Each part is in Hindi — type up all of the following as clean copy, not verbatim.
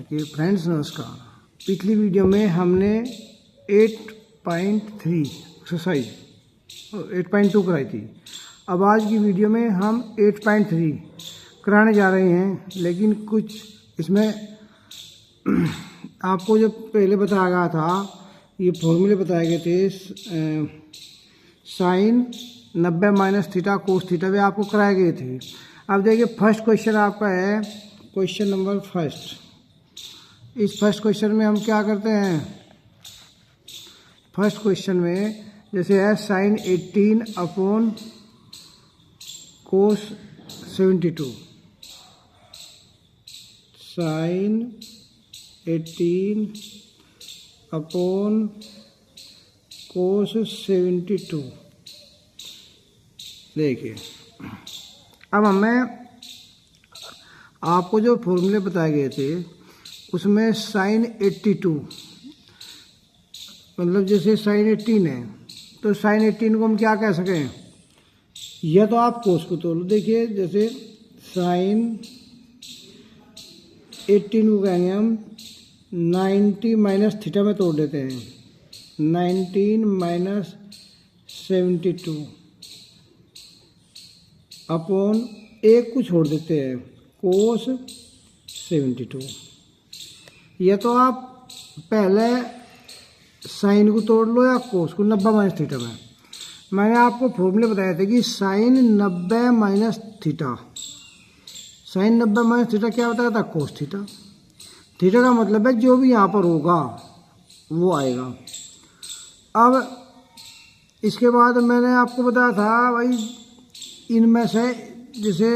ओके फ्रेंड्स, नमस्कार। पिछली वीडियो में हमने 8.3 एक्सरसाइज 8.2 कराई थी। अब आज की वीडियो में हम 8.3 कराने जा रहे हैं, लेकिन कुछ इसमें आपको जो पहले बताया गया था, ये फॉर्मूले बताए गए थे, sine 90 minus theta cos theta, वे आपको कराए गए थे। अब देखिए, फर्स्ट क्वेश्चन आपका है क्वेश्चन नंबर फर्स्ट। इस फर्स्ट क्वेश्चन में हम क्या करते हैं, फर्स्ट क्वेश्चन में जैसे है sine 18 upon cos 72, sine 18 upon cos 72। देखिए, अब हमें आपको जो फॉर्मूले बताए गए थे उसमें साइन 82, मतलब जैसे साइन 18 है तो साइन 18 को हम क्या कह सकें, या तो आप कोस को तोड़ लो। देखिए, जैसे साइन 18 को कहेंगे हम 90 माइनस थीटा में तोड़ देते हैं, 19 माइनस 72 अपॉन एक को छोड़ देते हैं कोस 72। या तो आप पहले साइन को तोड़ लो या कोस को 90 माइनस थीटा में। मैंने आपको फॉर्मूले बताया था कि sine 90 minus theta, sine 90 minus theta क्या बताया था, कोस थीटा। थीटा का मतलब है जो भी यहाँ पर होगा वो आएगा। अब इसके बाद मैंने आपको बताया था भाई, इनमें से जैसे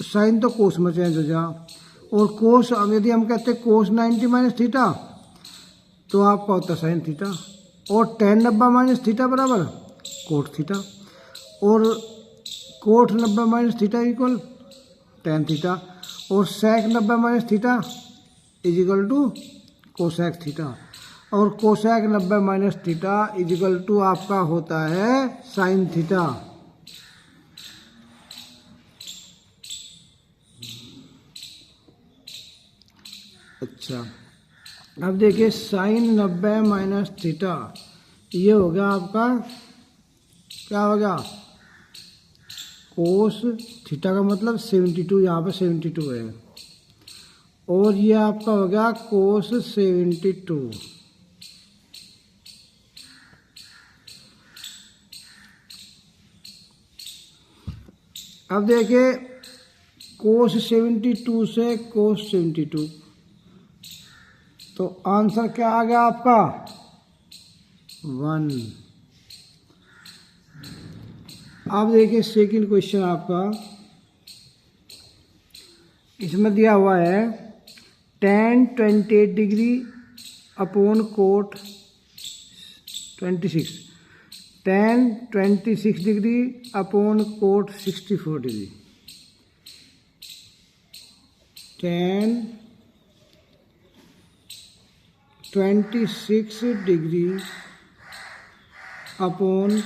साइन तो कोस में चेंज हो जा, और कोस, अब यदि हम कहते हैं कोस 90 माइनस थीटा तो आपका होता है साइन थीटा, और टेन 90 माइनस थीटा बराबर कोट थीटा, और cot 90 minus theta equal tan theta, और sec 90 minus theta is equal to cosec theta, और cosec 90 minus theta is equal to आपका होता है साइन थीटा। अच्छा, अब देखिए साइन 90 माइनस थीटा, ये हो गया आपका, क्या हो गया, कोस थीटा का मतलब 72, यहाँ पे 72 है, और ये आपका हो गया कोस 72। अब देखिए, कोस 72 से कोस 72, तो आंसर क्या आ गया आपका 1। अब देखिए सेकंड क्वेश्चन आपका, इसमें दिया हुआ है tan 28 degree upon coat 26, tan 26 degree upon coat 64 degree, tan 26 degree upon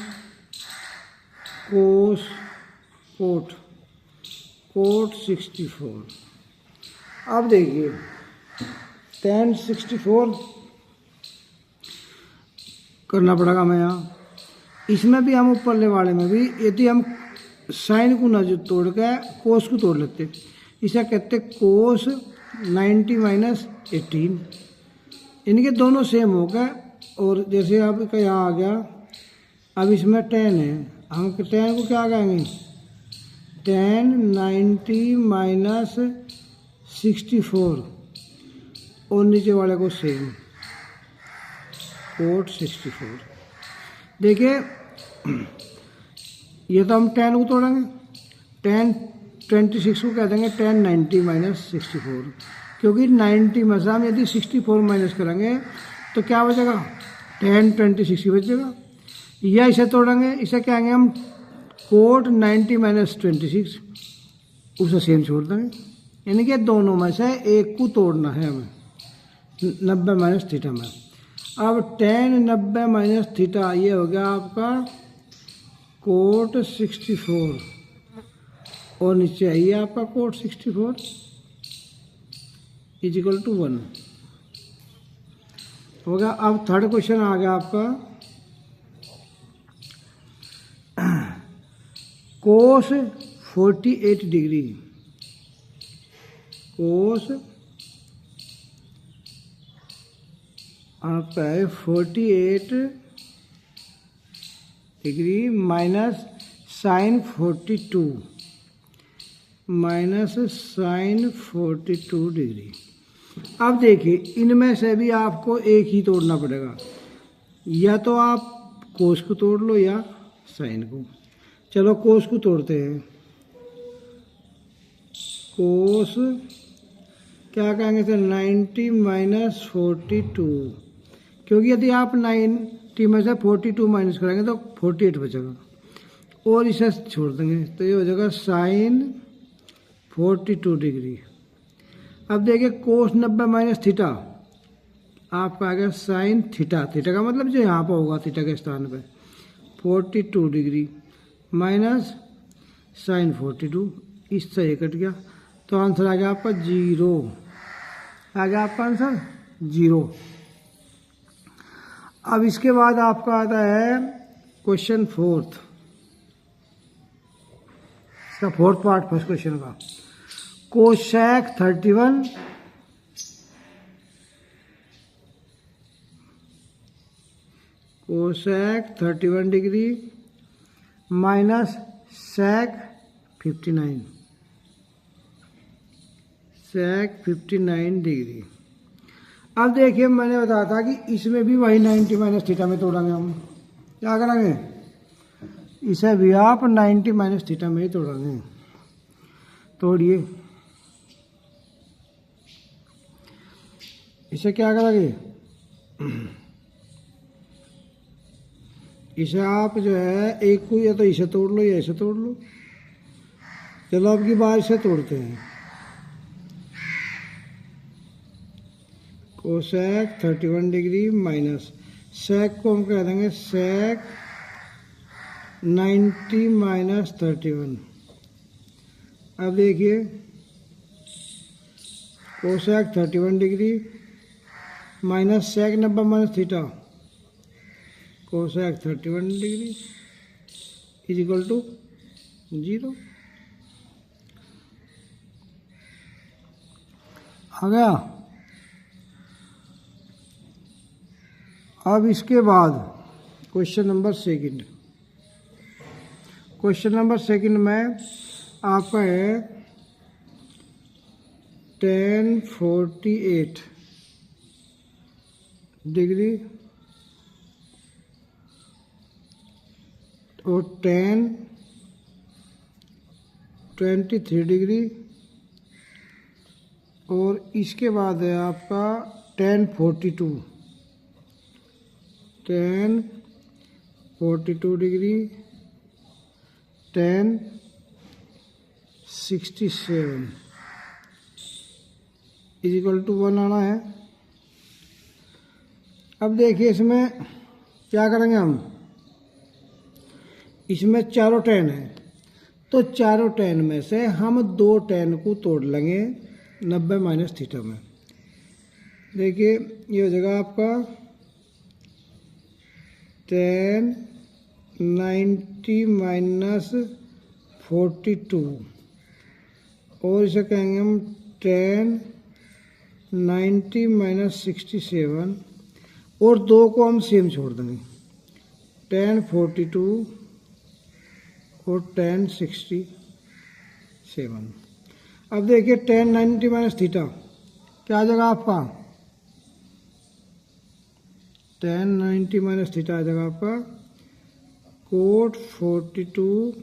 coat 64। अब देखिए tan 64 करना पड़ेगा हमें यहाँ। इसमें भी हम ऊपरले वाले में भी, यदि हम साइन को ना जो तोड़ के कोस को तोड़ लेते, इसे कहते कोस 90 माइनस 18, इनके दोनों सेम हो गए। और जैसे आपका यहाँ आ गया, अब इसमें tan है, हम tan को क्या कहेंगे, tan 90 माइनस 64, और नीचे वाले को सेम कोट 64। देखिए, ये तो हम tan को तोड़ेंगे, tan 26 को कह देंगे tan 90 माइनस 64, क्योंकि 90 में से हम यदि 64 माइनस करेंगे तो क्या बचेगा, tan 26 ही बचेगा। या इसे तोड़ेंगे, इसे कहेंगे हम कोट 90 माइनस 26, उसे सेम छोड़ देंगे, यानी कि दोनों में से एक को तोड़ना है हमें 90 माइनस थीटा में। अब tan 90 माइनस थीटा, ये हो गया आपका कोट 64, और नीचे आइए आपका कोट 64, इज इक्वल टू 1 हो गया। अब थर्ड क्वेश्चन आ गया आपका, कोस 48 डिग्री, कोस आपका है 48 degree minus sine 42, minus sine 42 degree. अब देखिए इनमें से भी आपको एक ही तोड़ना पड़ेगा, या तो आप कोस को तोड़ लो या साइन को। चलो कोस को तोड़ते हैं। कोस क्या कहेंगे सर, 90 माइनस 42, क्योंकि यदि आप 90 में से 42 माइनस करेंगे तो 48 बचेगा, और इसे छोड़ देंगे तो ये हो जाएगा साइन 42 डिग्री। अब देखिए कोस 90 माइनस थीटा, आपका आ गया साइन थीटा, थीटा का मतलब जो यहाँ पर होगा थीटा के स्थान पे 42 डिग्री माइनस साइन 42, इससे ये कट गया, तो आंसर आ गया आपका 0, आ गया आपका आंसर 0। अब इसके बाद आपका आता है क्वेश्चन फोर्थ, इसका फोर्थ पार्ट फर्स्ट क्वेश्चन का। Cosec 31 cosec 31 degree minus sec 59, sec 59 degree. अब देखिए मैंने बताया था कि इसमें भी वही 90 माइनस थीटा में तोड़ेंगे हम। क्या करेंगे, इसे भी आप 90 माइनस थीटा में ही तोड़ेंगे। तोड़िए, इसे क्या करेंगे, इसे आप जो है एक को या तो इसे तोड़ लो या इसे तोड़ लो। चलो अब की बार इसे तोड़ते हैं। कोसेक 31 डिग्री माइनस सेक को हम कह देंगे सेक 90 माइनस 31। अब देखिए cosec 31 degree minus sec 90 minus theta, cosec 31 degree is equal to 0। आ गया। अब इसके बाद question number second, question number second में आपका है tan 48 डिग्री और tan 23 डिग्री, और इसके बाद है आपका tan 42, tan 42 degree tan 67 is equal to 1 आना है। अब देखिए इसमें क्या करेंगे हम, इसमें चारों tan है, तो चारों tan में से हम 2 tan को तोड़ लेंगे 90 माइनस थीटा में। देखिए ये हो जाएगा आपका tan 90 माइनस 42, और इसे कहेंगे हम tan 90 माइनस 67, और 2 को हम सेम छोड़ देंगे tan 42 और tan 67। अब देखिए tan 90 माइनस थीटा क्या आ जाएगा आपका, tan 90 माइनस थीटा आ जाएगा आपका कोट 42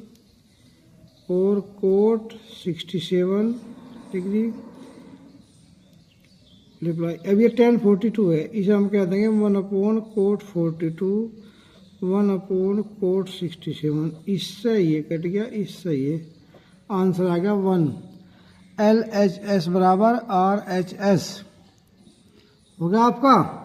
और कोट 67 डिग्री रिप्लाई। अब ये tan 42 है, इसे हम कह देंगे 1 कोट 42 1 कोट 67, इससे ये कट गया, इससे ये आंसर आ गया 1। LHS बराबर RHS होगा आपका।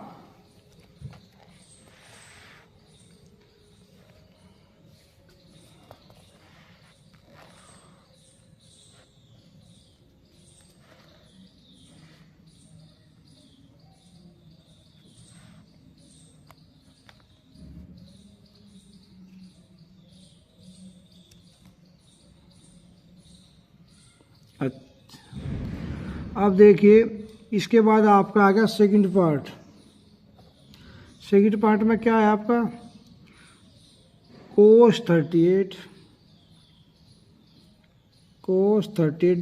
अच्छा, अब देखिए इसके बाद आपका आ गया सेकंड पार्ट। सेकंड पार्ट में क्या है आपका, कोस 38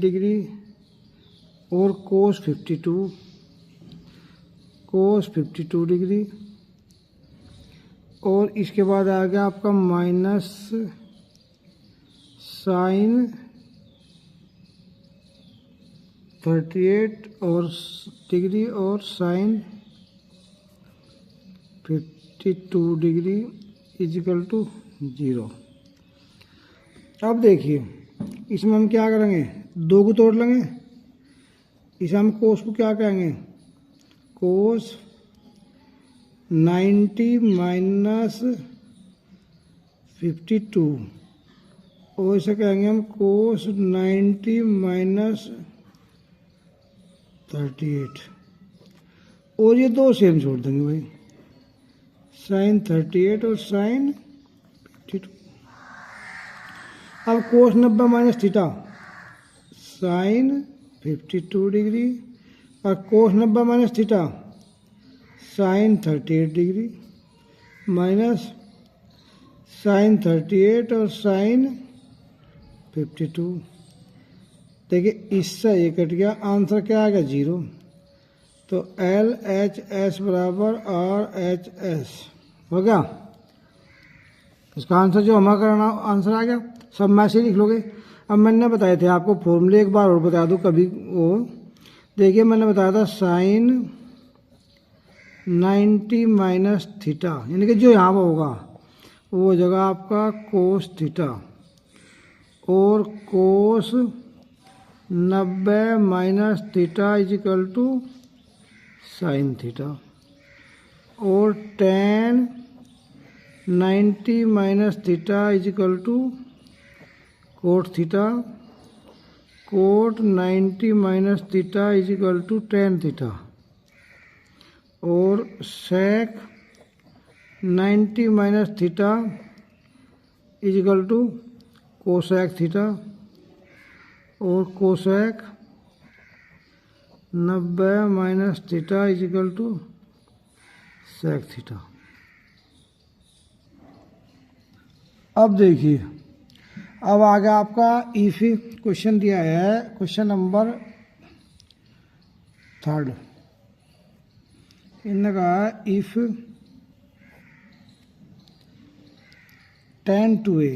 डिग्री और कोस 52 डिग्री, और इसके बाद आ गया आपका माइनस साइन 38 और डिग्री और साइन 52 डिग्री इजिकल टू 0। अब देखिए इसमें हम क्या करेंगे, दो को तोड़ लेंगे। इसे हम कोस को क्या कहेंगे, कोस 90 माइनस 52, और इसे कहेंगे हम कोस 90 माइनस 38, और ये दो सेम छोड़ देंगे भाई, साइन 38 और साइन 52। अब cos 90 minus theta sine 52 degree, और cos 90 minus theta sine 38 degree, minus sine 38 और साइन 52। देखिए इससे ये कट गया, आंसर क्या आ गया 0। तो LHS बराबर RHS हो गया। इसका आंसर जो हमारा करना आंसर आ गया, सब मैसेज लिख लोगे। अब मैंने बताए थे आपको फॉर्मूले, एक बार और बता दूं कभी वो, देखिए मैंने बताया था साइन 90 माइनस थीटा, यानी कि जो यहाँ पर होगा वो जगह आपका कोस थीटा, और cos 90 minus theta is equal to sine theta, और tan 90 minus theta is equal to cot theta, cot 90 minus theta is equal to tan theta, और sec 90 minus theta is equal to cosec theta, और cosec 90 minus theta is equal to sec theta. अब देखिए, अब आ गया आपका इफ क्वेश्चन दिया है, क्वेश्चन नंबर 3। इन्होंने कहा if tan 2a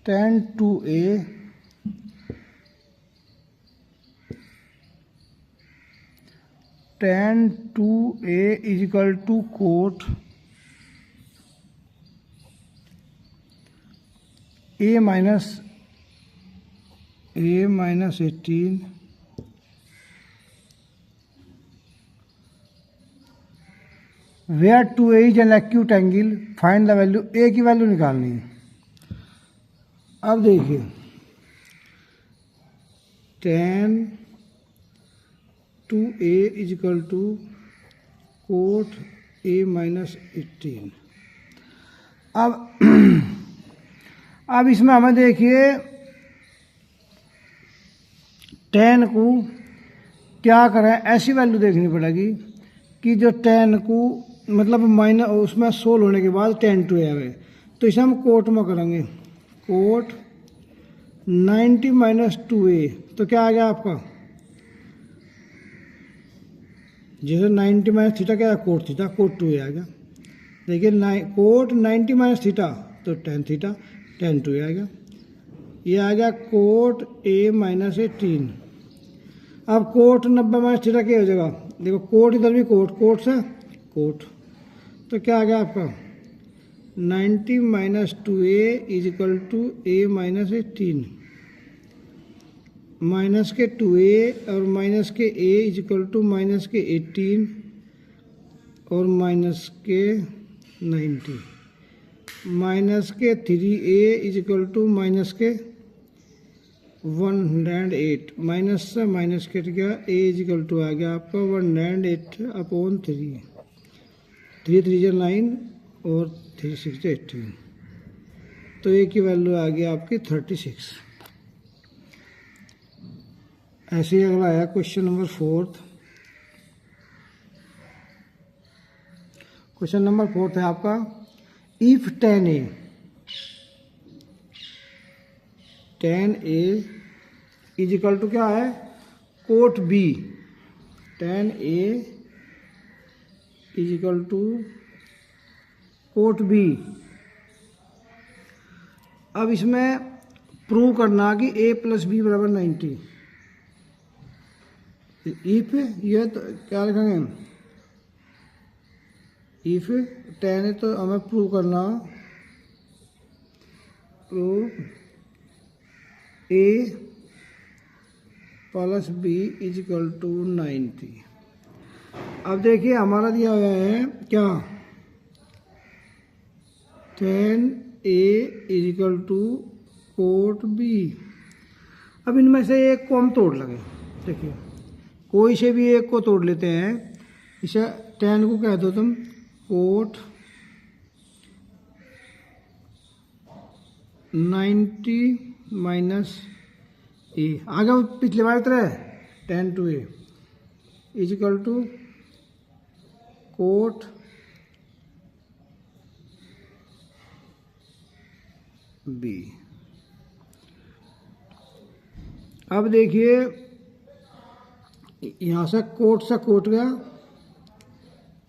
tan 2a tan 2a is equal to cot a minus 18 where 2a is an acute angle, find the value, a की वैल्यू निकालनी है। अब देखिए tan 2a is equal to cot a minus 18। अब इसमें हमें देखिए tan को क्या करें, ऐसी वैल्यू देखनी पड़ेगी कि जो tan को मतलब माइनस उसमें सोल्व होने के बाद tan 2a आवे, तो इसे हम कोट में करेंगे, कोट 90 माइनस 2a, तो क्या आ गया आपका, जैसे 90 माइनस थीटा क्या है, कोट थीटा, कोट 2a आ गया। देखिए कोट 90 माइनस थीटा तो tan थीटा, tan 2a आ गया। ये आ गया कोट a माइनस 18। अब कोट 90 माइनस थीटा क्या हो जाएगा, देखो कोट इधर भी कोट से कोट, तो क्या आ गया आपका 90 minus 2a is equal to a minus 18, minus के 2a और माइनस के a is equal to minus के 18 और माइनस के 90, माइनस के 3a is equal to minus के 108, माइनस से माइनस कट गया, a इज इक्वल टू आ गया आपका 108 अपॉन 3, 3 3 9 और 3 6 18, तो ए की वैल्यू आ गई आपकी 36। ऐसे ही अगला आया क्वेश्चन नंबर 4। क्वेश्चन नंबर 4 है आपका, if 10a is equal to क्या है, cot B. 10a is equal to cot B. अब इसमें प्रूव करना कि a प्लस बी बराबर 90। इफ ये तो क्या लिखेंगे, इफ 10 है तो हमें प्रूव करना, prove a plus B is equal to 90। अब देखिए हमारा दिया हुआ है क्या, 10a is equal to cot B. अब इनमें से एक को हम तोड़ लगे। देखिए कोई से भी एक को तोड़ लेते हैं। इसे 10 को कह दो तुम कोट 90 माइनस ए, आगे पिछले बार तरह 10 to a is equal to cot B. अब देखिए यहां से कोट गया,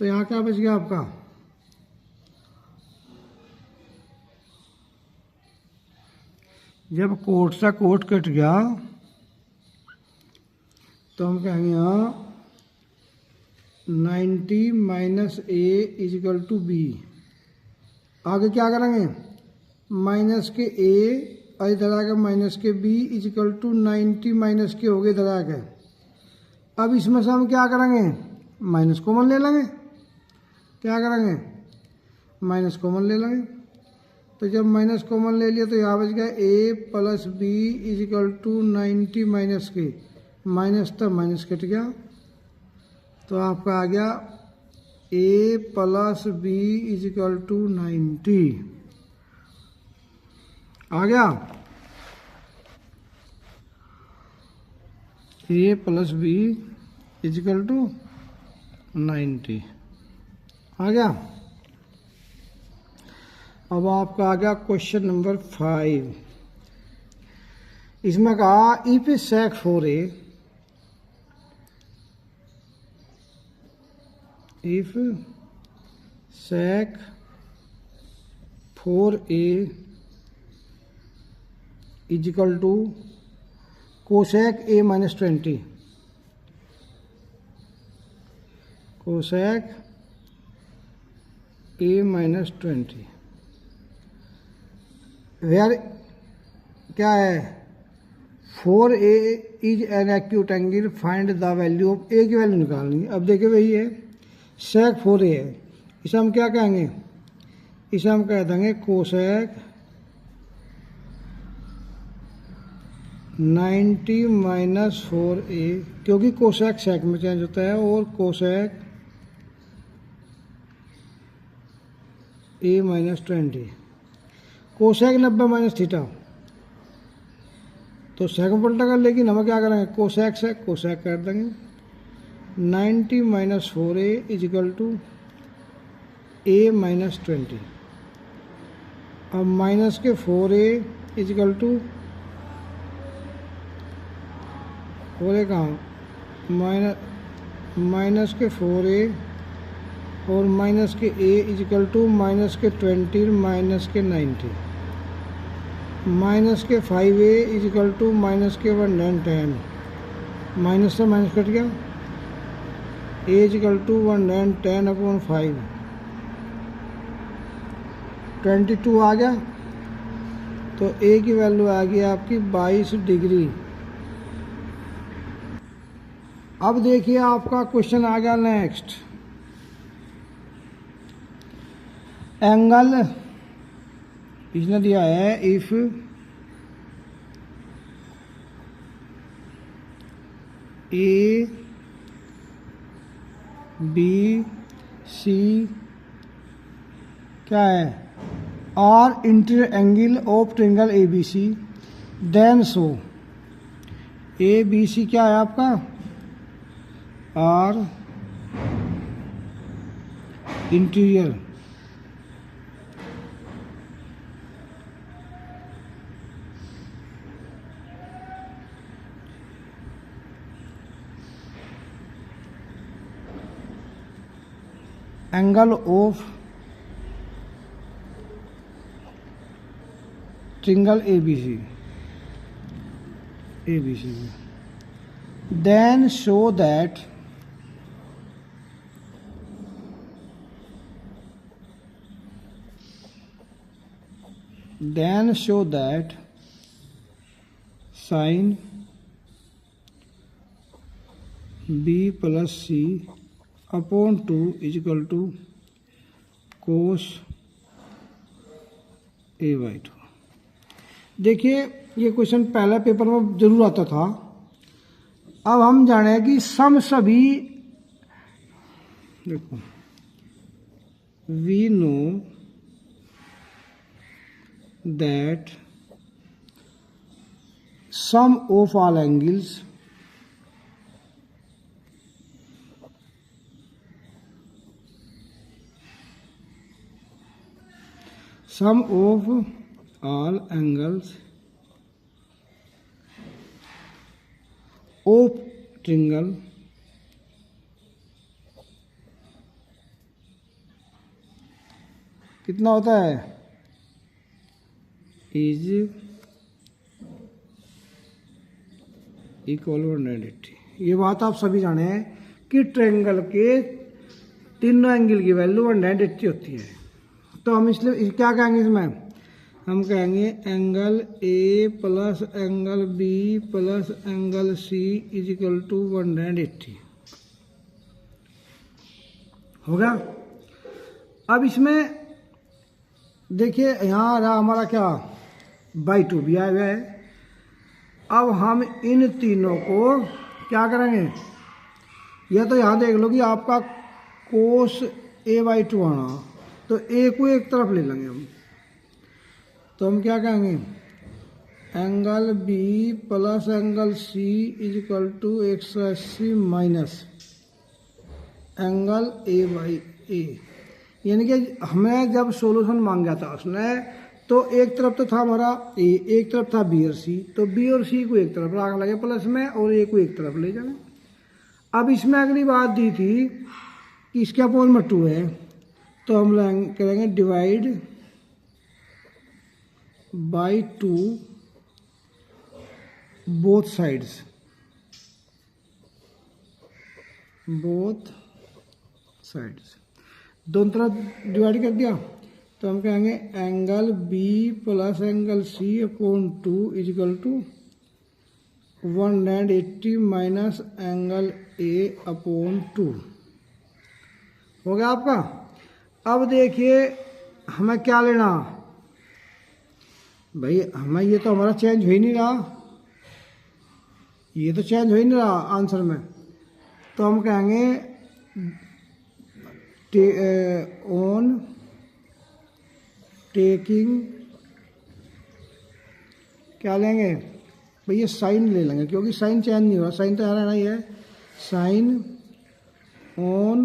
तो यहां क्या बच गया आपका, जब कोट से कोट कट गया तो हम कहेंगे यहाँ 90 minus A is equal to B. आगे क्या करेंगे, माइनस के ए और इधर आ गया माइनस के B is equal to 90 minus के हो गए इधर आ गए। अब इसमें से हम क्या करेंगे, माइनस कॉमन ले लेंगे। क्या करेंगे, माइनस कॉमन ले लेंगे। तो जब माइनस कॉमन ले लिया तो यहाँ बच गया a plus B is equal to 90 minus के, माइनस तब माइनस कट गया तो आपका आ गया a plus B is equal to 90 आ गया। a plus B is equal to 90 आ गया। अब आपका आ गया क्वेश्चन नंबर 5। इसमें कहा if sec 4a, if sec 4a is equal to cosec a minus 20, cosec a minus 20, where क्या है 4a is an acute angle, find the value of a की वैल्यू निकालनी है। अब देखिए वही है सेक 4a है, इसे हम क्या कहेंगे, इसे हम कह देंगे कोसेक 90 माइनस 4a, क्योंकि कोसेक सेक में चेंज होता है और cosec a minus 20, cosec 90 minus theta, तो सेक में पलटा कर, लेकिन हम क्या करेंगे कोसेक से कोसेक कर देंगे। 90 minus 4a is equal to a minus 20। अब माइनस के 4a is equal to 4a कहाँ, माइनस के 4a और माइनस के a is equal to minus के 20 माइनस के 90, माइनस के 5a is equal to minus के 110, माइनस से माइनस कट गया, a is equal to 110 upon 5, 22 आ गया। तो a की वैल्यू आ गई आपकी 22 डिग्री। अब देखिए आपका क्वेश्चन आ गया नेक्स्ट, एंगल इसने दिया है इफ ए बी सी क्या है are interior angle of triangle A B C, then show A B C क्या है आपका, are interior angle of triangle A B C, then show that sin b plus c upon 2 is equal to cos a by 2। देखिए ये क्वेश्चन पहला पेपर में जरूर आता था। अब हम जाने कि सम सभी, देखो we know that sum of all angles sum of all angles of triangle कितना होता है, इज इक्वल 180। ये बात आप सभी जाने हैं कि ट्रायंगल के तीनों एंगल की वैल्यू 180 होती है। तो हम इसलिए क्या कहेंगे, इसमें हम कहेंगे angle A plus angle B plus angle C is equal to 180 होगा। अब इसमें देखिए यहाँ आ रहा हमारा क्या, बाई 2 भी आया हुआ है। अब हम इन तीनों को क्या करेंगे, या तो यहाँ देख लो कि आपका कोस ए बाई 2 आना, तो ए को एक तरफ ले लेंगे हम, तो हम क्या कहेंगे, angle B plus angle C is equal to 180 minus angle A by A. यानी कि हमें जब सॉल्यूशन मांगा था उसने, तो एक तरफ तो था हमारा ए, एक तरफ था बी और सी, तो बी और सी को एक तरफ रखा लगे प्लस में और ए को एक तरफ ले जाना। अब इसमें अगली बात दी थी कि इसके अपोन में 2 है, तो हम करेंगे डिवाइड बाई 2 बोथ साइड्स, दोनों तरफ डिवाइड कर दिया, तो हम कहेंगे angle B plus angle C upon 2 is equal to 180 minus angle A upon 2 हो गया आपका। अब देखिए हमें क्या लेना भाई, हमें ये तो हमारा चेंज हो ही नहीं रहा, ये तो चेंज हो ही नहीं रहा आंसर में, तो हम कहेंगे ऑन टेकिंग क्या लेंगे भाई, ये साइन ले लेंगे क्योंकि साइन चेंज नहीं हुआ, साइन तो यहाँ रहना ही है। Sine on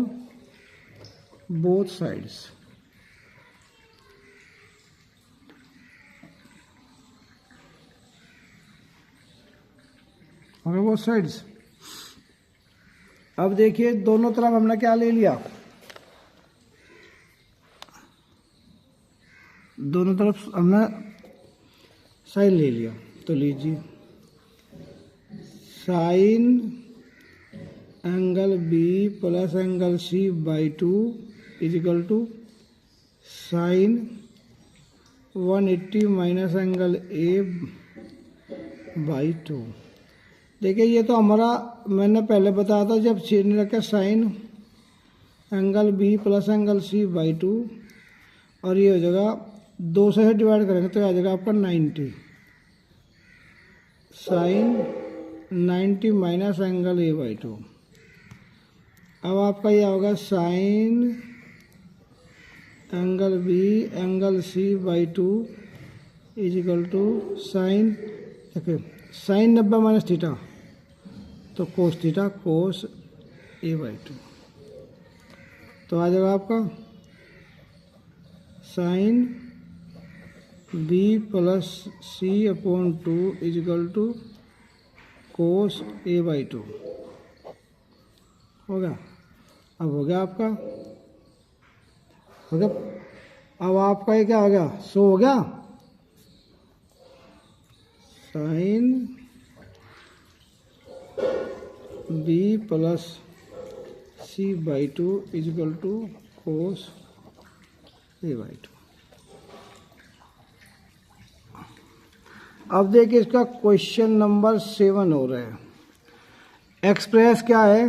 both sides, both sides. अब देखिए दोनों तरफ हमने क्या ले लिया, दोनों तरफ हमने साइन ले लिया, तो लीजिए sine angle B plus angle C by 2 is equal to sine 180 minus angle A by 2। देखिए ये तो हमारा मैंने पहले बताया था, जब चिन्ह रखा sine angle B plus angle C by 2, और ये हो जाएगा 2 से डिवाइड करेंगे तो आ जाएगा आपका 90 sine 90 minus angle A by 2। अब आपका ये होगा sine angle B angle C by 2 is equal to sine, देखिए साइन 90 माइनस थीटा तो cos theta cos A by 2, तो आ जाएगा आपका sine B plus C upon 2 is equal to cos A by 2 हो गया। अब हो गया आपका, हो गया। अब आपका ये क्या हो गया, सो हो गया sine B plus C by 2 is equal to cos A by 2। अब देखिए इसका क्वेश्चन नंबर 7 हो रहा है। एक्सप्रेस क्या है,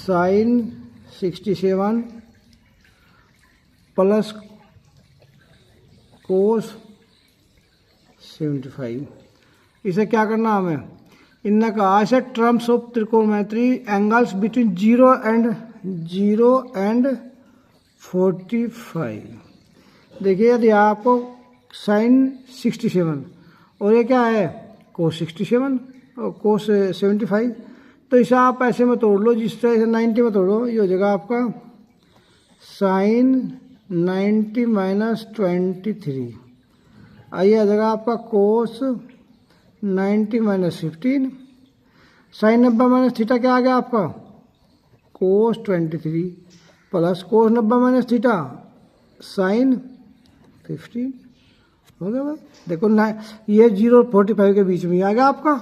साइन 67 प्लस कोस 75। इसे क्या करना हमें, इनने कहा है टर्म्स ऑफ त्रिकोणमिति एंगल्स बिटवीन 0 एंड 45। देखिए यदि आपको साइन 67 और ये क्या है कोस 67 और कोस 75, तो इसे आप ऐसे में तोड़ लो, जिस तरह से 90 में तोड़ो, ये हो जाएगा आपका साइन 90 माइनस 23, आइए आ जाएगा आपका कोस 90 माइनस 15, साइन 90 माइनस थीटा क्या आ गया आपका कोस 23 plus cos 90 minus theta sign 15 हो गया भाई। देखो ना ये 0 और 45 के बीच में आ गया आपका।